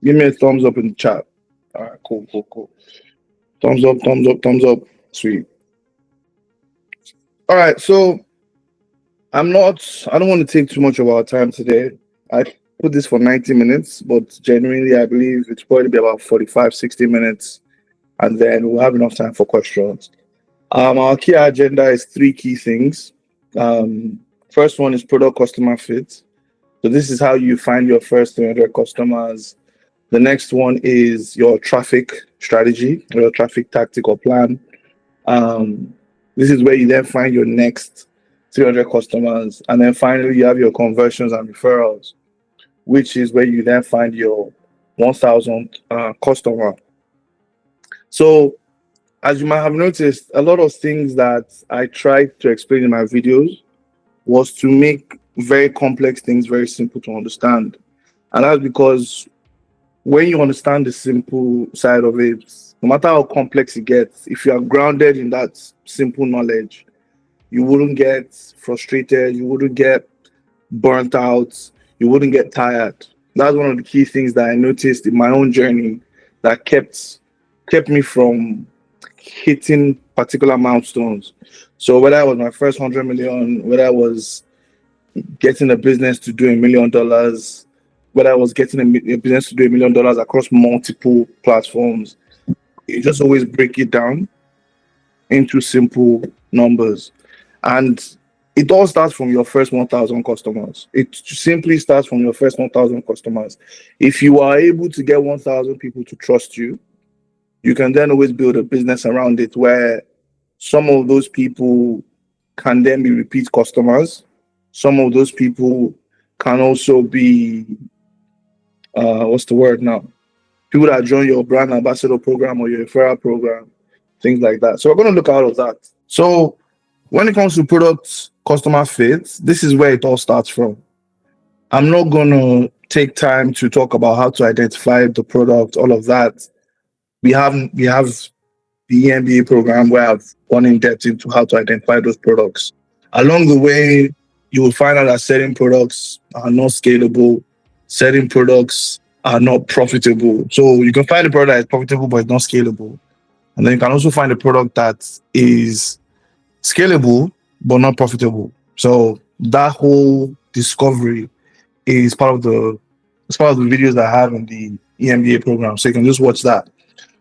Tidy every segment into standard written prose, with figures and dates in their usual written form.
Give me a thumbs up in the chat. All right, cool, cool, cool. Thumbs up, thumbs up, thumbs up. Sweet. All right, so I don't want to take too much of our time today. I put this for 90 minutes, but genuinely, I believe it's probably be about 45, 60 minutes, and then we'll have enough time for questions. Our key agenda is three key things. First one is product customer fit. So this is how you find your first 300 customers. The next one is your traffic strategy, or your traffic tactic or plan. Um, this is where you then find your next 300 customers. And then finally, you have your conversions and referrals, which is where you then find your 1,000 customer. So as you might have noticed, a lot of things that I tried to explain in my videos was to make very complex things very simple to understand. And that's because when you understand the simple side of it, no matter how complex it gets, if you are grounded in that simple knowledge, you wouldn't get frustrated, you wouldn't get burnt out, you wouldn't get tired. That's one of the key things that I noticed in my own journey that kept me from hitting particular milestones. So whether I was my first 100 million, whether I was getting a business to do $1 million, whether I was getting a business to do $1 million across multiple platforms, you just always break it down into simple numbers. And it all starts from your first 1,000 customers. It simply starts from your first 1,000 customers. If you are able to get 1,000 people to trust you, you can then always build a business around it where some of those people can then be repeat customers. Some of those people can also be, what's the word now? People that join your brand ambassador program or your referral program, things like that. So we're going to look at all of that. So when it comes to product customer fit, this is where it all starts from. I'm not going to take time to talk about how to identify the product, all of that. We have the EMBA program where I've gone in depth into how to identify those products. Along the way, you will find out that certain products are not scalable, certain products are not profitable. So you can find a product that is profitable but it's not scalable. And then you can also find a product that is scalable but not profitable. So that whole discovery is part of the videos that I have in the EMBA program. So you can just watch that.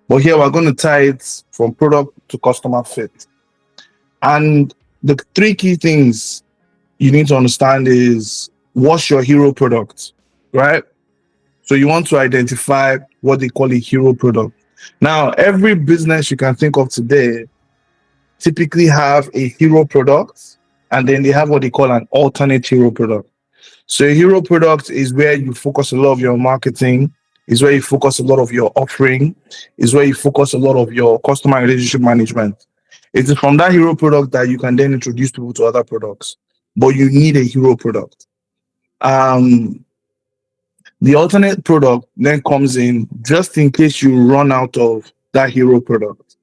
But here we're going to tie it from product to customer fit. And the three key things you need to understand is what's your hero product, right? So you want to identify what they call a hero product. Now, every business you can think of today typically have a hero product, and then they have what they call an alternate hero product. So a hero product is where you focus a lot of your marketing, is where you focus a lot of your offering, is where you focus a lot of your customer relationship management. It is from that hero product that you can then introduce people to other products. But you need a hero product. The alternate product then comes in just in case you run out of that hero product.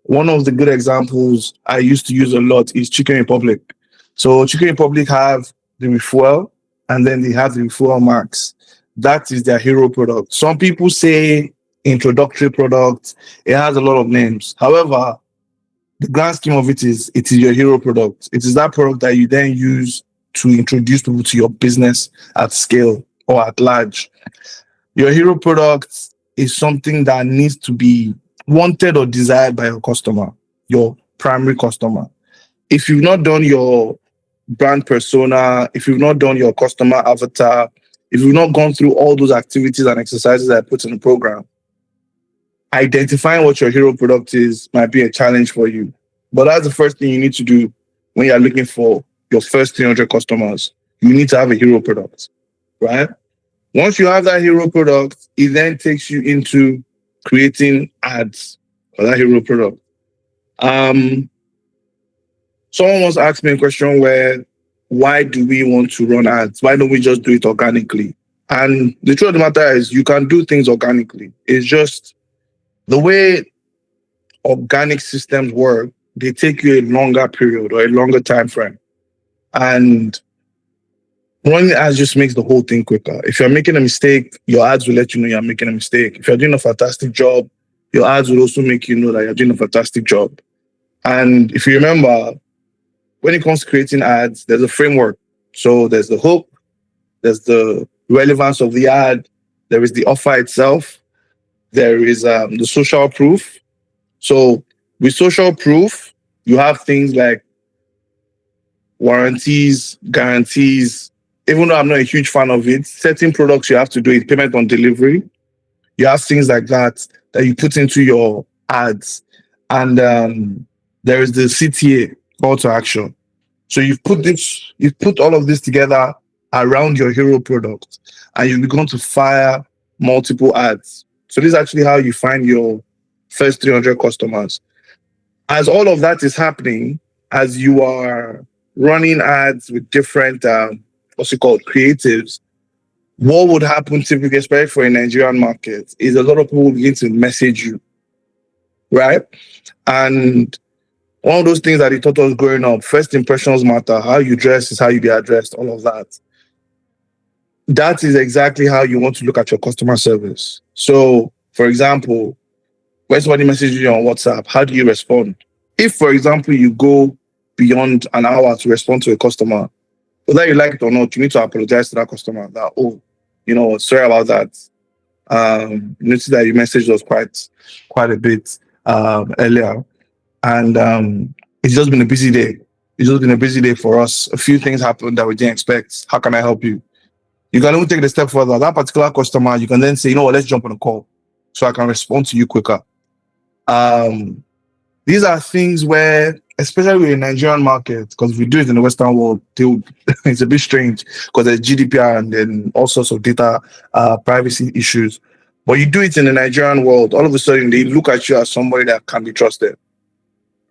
One of the good examples I used to use a lot is Chicken Republic. So Chicken Republic have the refuel, and then they have the refuel max. That is their hero product. Some people say introductory product. It has a lot of names. However, the grand scheme of it is your hero product. It is that product that you then use to introduce people to your business at scale or at large. Your hero product is something that needs to be wanted or desired by your customer, your primary customer. If you've not done your brand persona, if you've not done your customer avatar, if you've not gone through all those activities and exercises I put in the program, identifying what your hero product is might be a challenge for you. But that's the first thing you need to do when you're looking for your first 300 customers. You need to have a hero product, right? Once you have that hero product, it then takes you into creating ads for that hero product. Someone once asked me a question where, why do we want to run ads? Why don't we just do it organically? And the truth of the matter is you can do things organically. It's just the way organic systems work, they take you a longer period or a longer time frame. And Running ads just makes the whole thing quicker. If you're making a mistake, your ads will let you know you're making a mistake. If you're doing a fantastic job, your ads will also make you know that you're doing a fantastic job. And if you remember, when it comes to creating ads, there's a framework. So there's the hook, there's the relevance of the ad, there is the offer itself, there is the social proof. So with social proof, you have things like warranties, guarantees. Even though I'm not a huge fan of it, certain products you have to do it, payment on delivery. You have things like that that you put into your ads. And there is the CTA, call to action. So you've put all of this together around your hero product, and you've begun to fire multiple ads. So this is actually how you find your first 300 customers. As all of that is happening, as you are running ads with different, what's it called, creatives, what would happen typically, especially for a Nigerian market, is a lot of people begin to message you, right? And one of those things that they taught us growing up, first impressions matter. How you dress is how you be addressed, all of that. That is exactly how you want to look at your customer service. So, for example, when somebody messages you on WhatsApp, how do you respond? If, for example, you go beyond an hour to respond to a customer, whether you like it or not, you need to apologize to that customer that, oh, you know, sorry about that. Notice that your message was quite a bit earlier. And it's just been a busy day. It's just been a busy day for us. A few things happened that we didn't expect. How can I help you? You can even take the step further. That particular customer, you can then say, you know what, let's jump on a call so I can respond to you quicker. These are things where, especially in the Nigerian market, because if we do it in the Western world, it's a bit strange because there's GDPR and then all sorts of data privacy issues. But you do it in the Nigerian world, all of a sudden they look at you as somebody that can be trusted.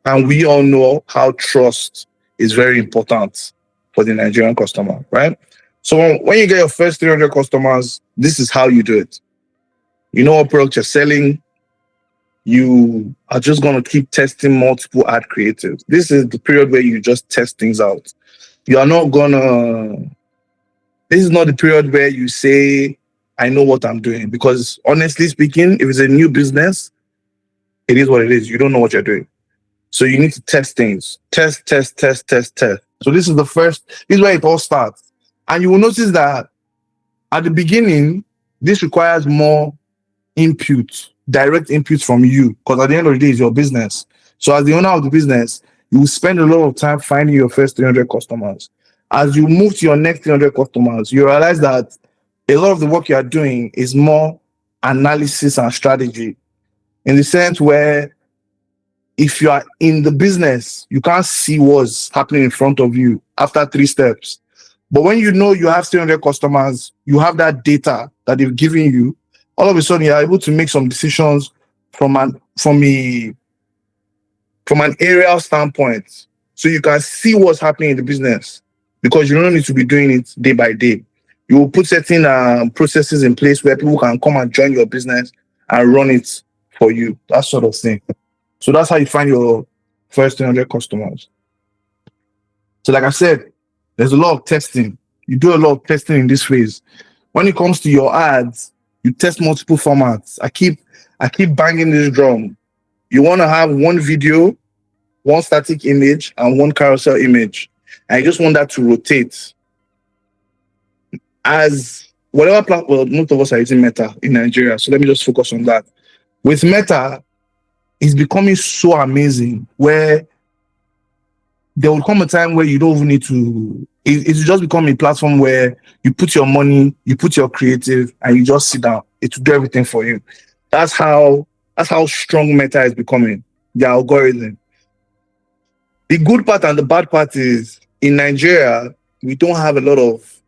And we all know how trust is very important for the Nigerian customer, right? So when you get your first 300 customers, this is how you do it. You know what product you're selling. You are just going to keep testing multiple ad creatives. This is the period where you just test things out. You are not going to... This is not the period where you say, I know what I'm doing. Because honestly speaking, if it's a new business, it is what it is. You don't know what you're doing. So you need to test things. Test. So this is where it all starts. And you will notice that at the beginning, this requires more input, direct input from you, because at the end of the day, it's your business. So as the owner of the business, you will spend a lot of time finding your first 300 customers. As you move to your next 300 customers, you realize that a lot of the work you are doing is more analysis and strategy, in the sense where if you are in the business, you can't see what's happening in front of you after 3 steps. But when you know you have 300 customers, you have that data that they've given you, all of a sudden you're able to make some decisions from an aerial standpoint. So you can see what's happening in the business because you don't need to be doing it day by day. You will put certain processes in place where people can come and join your business and run it for you, that sort of thing. So that's how you find your first 300 customers. So like I said, there's a lot of testing. You do a lot of testing in this phase. When it comes to your ads, you test multiple formats. I keep banging this drum. You want to have one video, one static image, and one carousel image. And you just want that to rotate. As whatever platform, most of us are using Meta in Nigeria. So let me just focus on that. With Meta, it's becoming so amazing where there will come a time where you don't even need to, it's just become a platform where you put your money, you put your creative, and you just sit down. It will do everything for you. That's how strong Meta is becoming, the algorithm. The good part and the bad part is in Nigeria, we don't have a lot of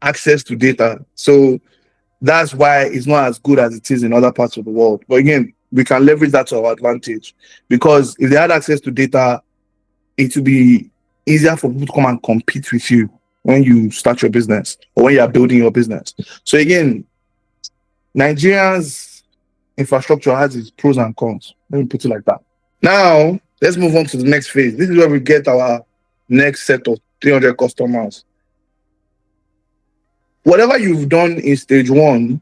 access to data. So that's why it's not as good as it is in other parts of the world. But again, we can leverage that to our advantage, because if they had access to data, it will be easier for people to come and compete with you when you start your business or when you are building your business. So again, Nigeria's infrastructure has its pros and cons. Let me put it like that. Now, let's move on to the next phase. This is where we get our next set of 300 customers. Whatever you've done in stage one,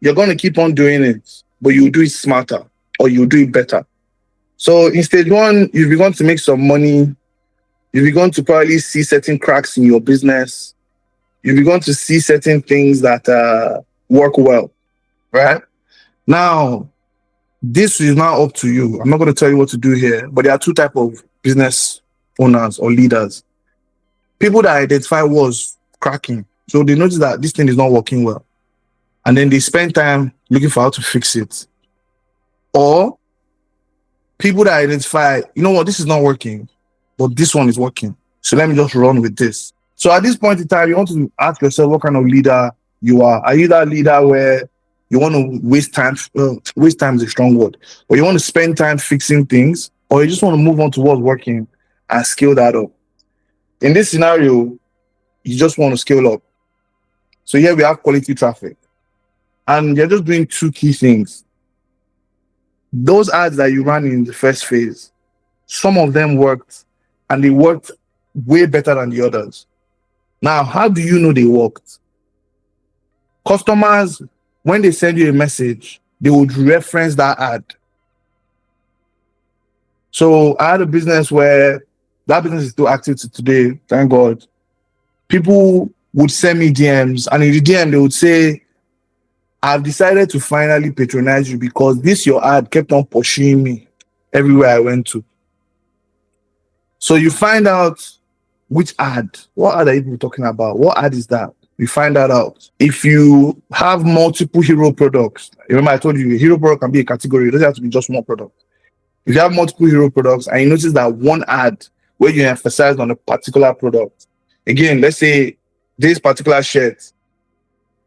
you're going to keep on doing it, but you do it smarter or you do it better. So in stage one, you've begun to make some money. You've begun to probably see certain cracks in your business. You've begun to see certain things that work well, right? Now, this is now up to you. I'm not going to tell you what to do here, but there are two types of business owners or leaders. People that identify what's cracking. So they notice that this thing is not working well. And then they spend time looking for how to fix it. Or people that identify, you know what, this is not working, but this one is working. So let me just run with this. So at this point in time, you want to ask yourself what kind of leader you are. Are you that leader where you want to waste time? Waste time is a strong word. Or you want to spend time fixing things, or you just want to move on to what's working and scale that up. In this scenario, you just want to scale up. So here we have quality traffic. And you're just doing two key things. Those ads that you ran in the first phase, some of them worked, and they worked way better than the others. Now, how do you know they worked? Customers, when they send you a message, they would reference that ad. So I had a business where that business is still active to today, thank God. People would send me DMs, and in the DM, they would say, I've decided to finally patronize you because this your ad kept on pursuing me everywhere I went to. So you find out which ad, what ad are you talking about? What ad is that? You find that out. If you have multiple hero products, remember I told you a hero product can be a category, it doesn't have to be just one product. If you have multiple hero products and you notice that one ad where you emphasize on a particular product, again, let's say this particular shirt,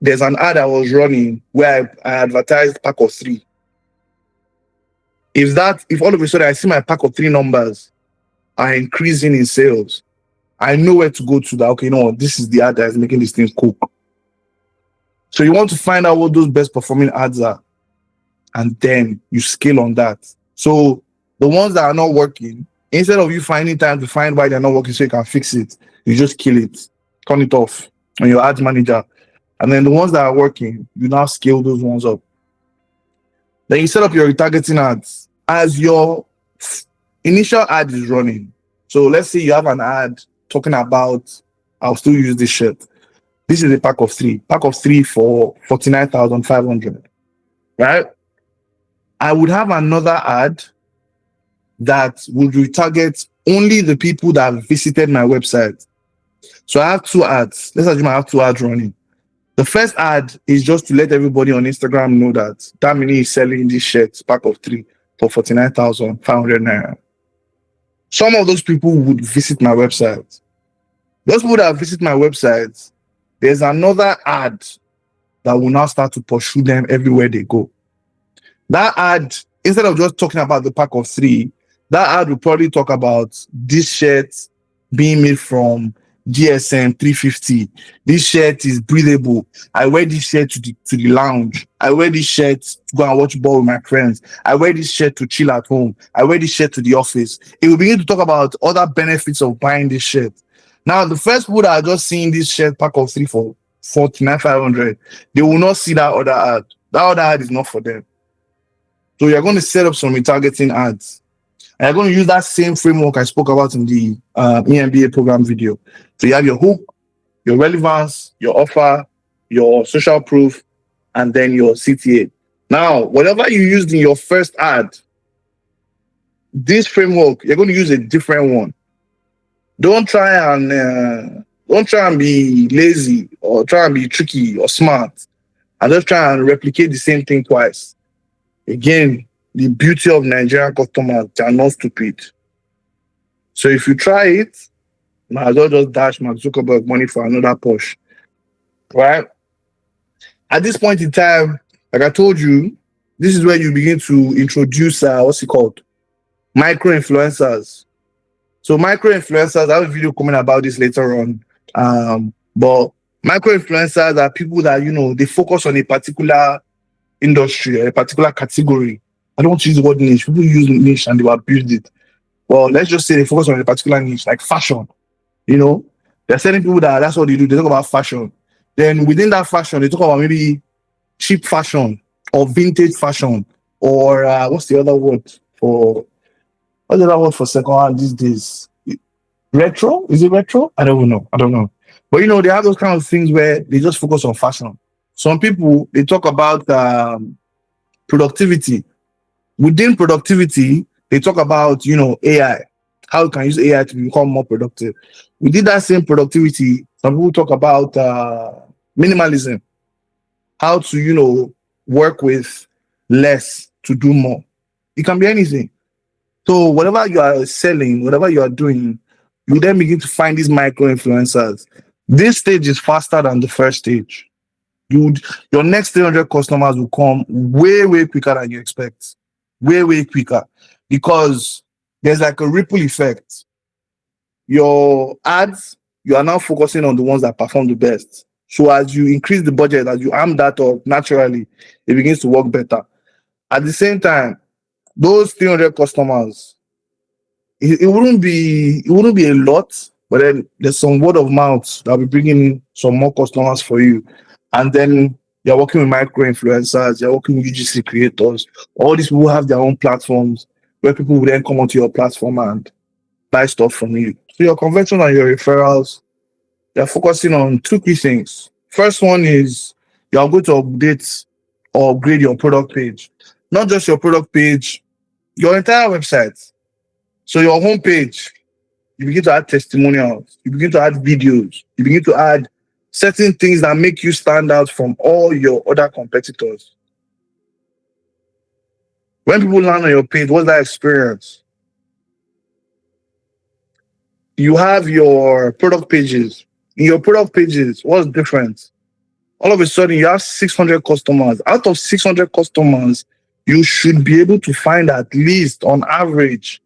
there's an ad I was running where I advertised pack of 3. If all of a sudden I see my pack of 3 numbers are increasing in sales, I know where to go to that. Okay, you know what? This is the ad that is making this thing cook. So you want to find out what those best performing ads are, and then you scale on that. So the ones that are not working, instead of you finding time to find why they're not working so you can fix it, you just kill it, turn it off on your ads manager. And then the ones that are working, you now scale those ones up. Then you set up your retargeting ads as your initial ad is running. So let's say you have an ad talking about, I'll still use this shirt. This is a pack of 3. Pack of 3 for 49,500. Right? I would have another ad that would retarget only the people that visited my website. So I have 2 ads. Let's assume I have 2 ads running. The first ad is just to let everybody on Instagram know that Damini is selling this shirt, pack of 3, for 49,500 naira. Some of those people would visit my website. Those people that visit my website, there's another ad that will now start to pursue them everywhere they go. That ad, instead of just talking about the pack of 3, that ad will probably talk about this shirt being made from GSM 350. This shirt is breathable. I wear this shirt to the lounge. I wear this shirt to go and watch ball with my friends. I wear this shirt to chill at home. I wear this shirt to the office. It will begin to talk about other benefits of buying this shirt. Now, the first people that are just seeing this shirt pack of 3 for 49,500, they will not see that other ad. That other ad is not for them. So you're going to set up some retargeting ads. And you're going to use that same framework I spoke about in the EMBA program video. So you have your hook, your relevance, your offer, your social proof, and then your CTA. Now, whatever you used in your first ad, this framework, you're going to use a different one. Don't try and be lazy or try and be tricky or smart and just try and replicate the same thing twice. Again, the beauty of Nigerian customers, they are not stupid. So if you try it, might as well just dash Mark Zuckerberg money for another push. Right? At this point in time, like I told you, this is where you begin to introduce, micro-influencers. So micro-influencers, I have a video coming about this later on. But micro-influencers are people that, they focus on a particular industry, a particular category. I don't use the word niche. People use niche and they will abuse it. Well, let's just say they focus on a particular niche, like fashion. There are certain people that's what they do. They talk about fashion. Then within that fashion, they talk about maybe cheap fashion or vintage fashion or what's the other word for second hand these days? Retro? Is it retro? I don't know. I don't know. But they have those kind of things where they just focus on fashion. Some people they talk about productivity. Within productivity, they talk about AI, how you can use AI to become more productive. Within that same productivity, some people talk about minimalism, how to work with less to do more. It can be anything. So whatever you are selling, whatever you are doing, you then begin to find these micro influencers. This stage is faster than the first stage. Your next 300 customers will come way, way quicker than you expect. Way, way quicker. Because there's like a ripple effect. Your ads, you are now focusing on the ones that perform the best. So as you increase the budget, as you arm that up, naturally, it begins to work better. At the same time, those 300 customers, it wouldn't be a lot, but then there's some word of mouth that'll be bringing in some more customers for you. And then you're working with micro influencers, you're working with UGC creators. All these people have their own platforms where people will then come onto your platform and buy stuff from you. So your conversion and your referrals, you're focusing on two key things. First one is you're going to update or upgrade your product page. Not just your product page, your entire website. So your homepage, you begin to add testimonials, you begin to add videos, you begin to add certain things that make you stand out from all your other competitors. When people land on your page, what's that experience? You have your product pages. In your product pages, what's different? All of a sudden, you have 600 customers. Out of 600 customers, you should be able to find at least, on average,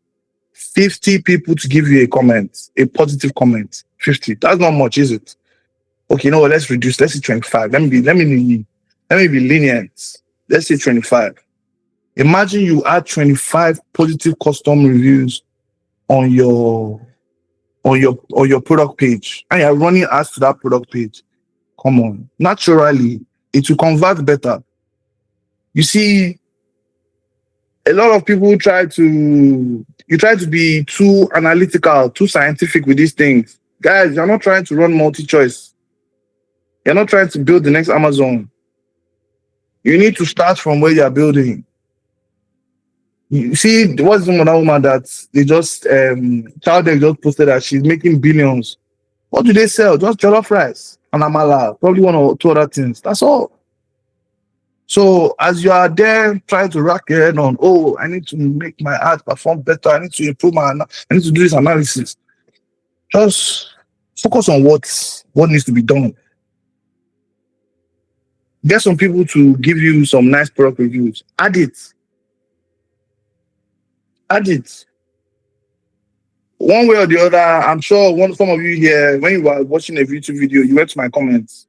50 people to give you a comment, a positive comment. 50. That's not much, is it? Okay, no, let's reduce. Let's say 25. Let me be lenient. Let's say 25. Imagine you add 25 positive custom reviews on your product page, and you're running ads to that product page. Come on, naturally, it will convert better. You see, a lot of people try to be too analytical, too scientific with these things. Guys, you're not trying to run multi-choice. You're not trying to build the next Amazon. You need to start from where you're building. You see, what's the woman that they just Childek just posted that she's making billions. What do they sell? Just jollof rice and amala, probably one or two other things. That's all. So as you are there trying to rack your head on, I need to make my ad perform better, I need to improve I need to do this analysis. Just focus on what needs to be done. Get some people to give you some nice product reviews. Add it. One way or the other, I'm sure some of you here, when you were watching a YouTube video, you went to my comments.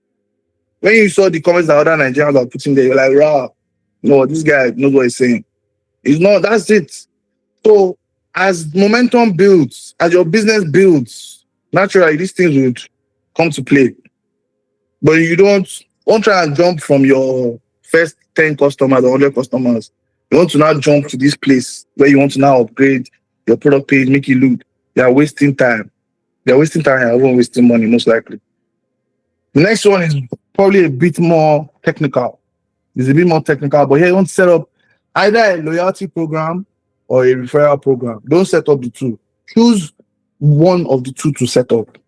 When you saw the comments that other Nigerians are putting there, you're like, wow, no, this guy knows what he's saying. It's not, that's it. So as momentum builds, as your business builds, naturally these things would come to play. But you don't try and jump from your first 10 customers or 100 customers. You want to now jump to this place where you want to now upgrade your product page, make it look. They are wasting time. You're wasting money, most likely. The next one is probably a bit more technical. It's a bit more technical, but here you want to set up either a loyalty program or a referral program. Don't set up the two. Choose one of the two to set up.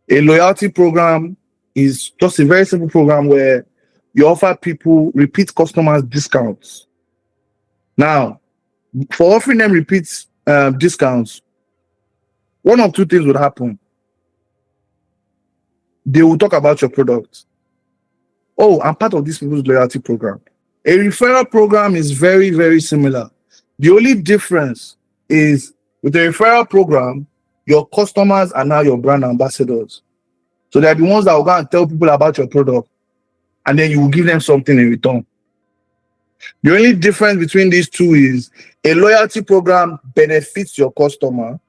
A loyalty program is just a very simple program where you offer people, repeat customers, discounts. Now, for offering them repeat discounts, one of two things would happen. They will talk about your product. Oh, I'm part of this people's loyalty program. A referral program is very, very similar. The only difference is with the referral program, your customers are now your brand ambassadors. So they're the ones that will go and tell people about your product, and then you will give them something in return. The only difference between these two is a loyalty program benefits your customer.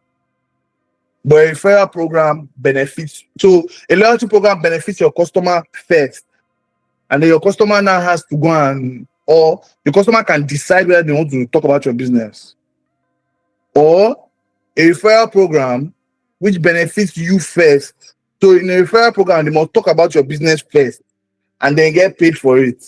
But a referral program benefits. So a loyalty program benefits your customer first. And then your customer now has to go or the customer can decide whether they want to talk about your business. Or a referral program which benefits you first. So in a referral program, they must talk about your business first and then get paid for it.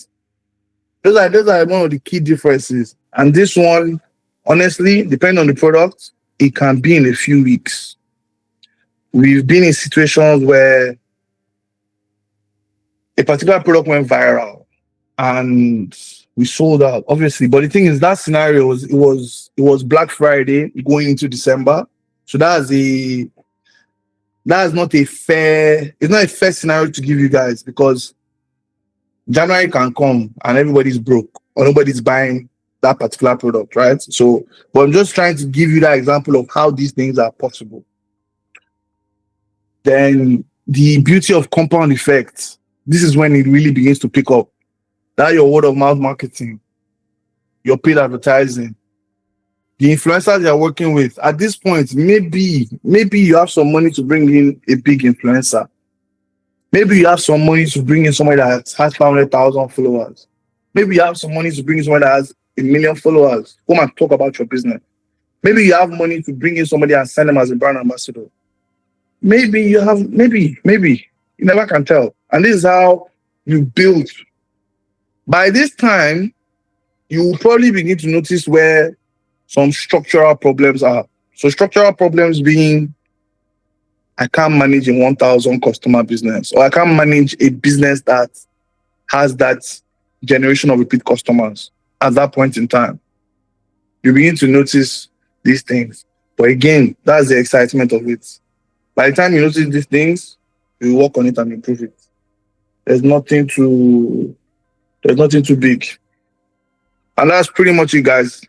Those are one of the key differences. And this one, honestly, depending on the product, it can be in a few weeks. We've been in situations where a particular product went viral and we sold out, obviously. But the thing is, that scenario was Black Friday going into December. So it's not a fair scenario to give you guys, because January can come and everybody's broke or nobody's buying that particular product, right? So, but I'm just trying to give you that example of how these things are possible. Then the beauty of compound effects, this is when it really begins to pick up. That your word of mouth marketing, your paid advertising, the influencers you're working with. At this point, maybe you have some money to bring in a big influencer. Maybe you have some money to bring in somebody that has 500,000 followers. Maybe you have some money to bring in somebody that has 1 million followers. Come and talk about your business. Maybe you have money to bring in somebody and send them as a brand ambassador. Maybe you never can tell. And this is how you build. By this time, you will probably begin to notice where some structural problems are. So structural problems being, I can't manage a 1,000 customer business, or I can't manage a business that has that generation of repeat customers at that point in time. You begin to notice these things. But again, that's the excitement of it. By the time you notice these things, you work on it and improve it. There's nothing too big. And that's pretty much it, guys.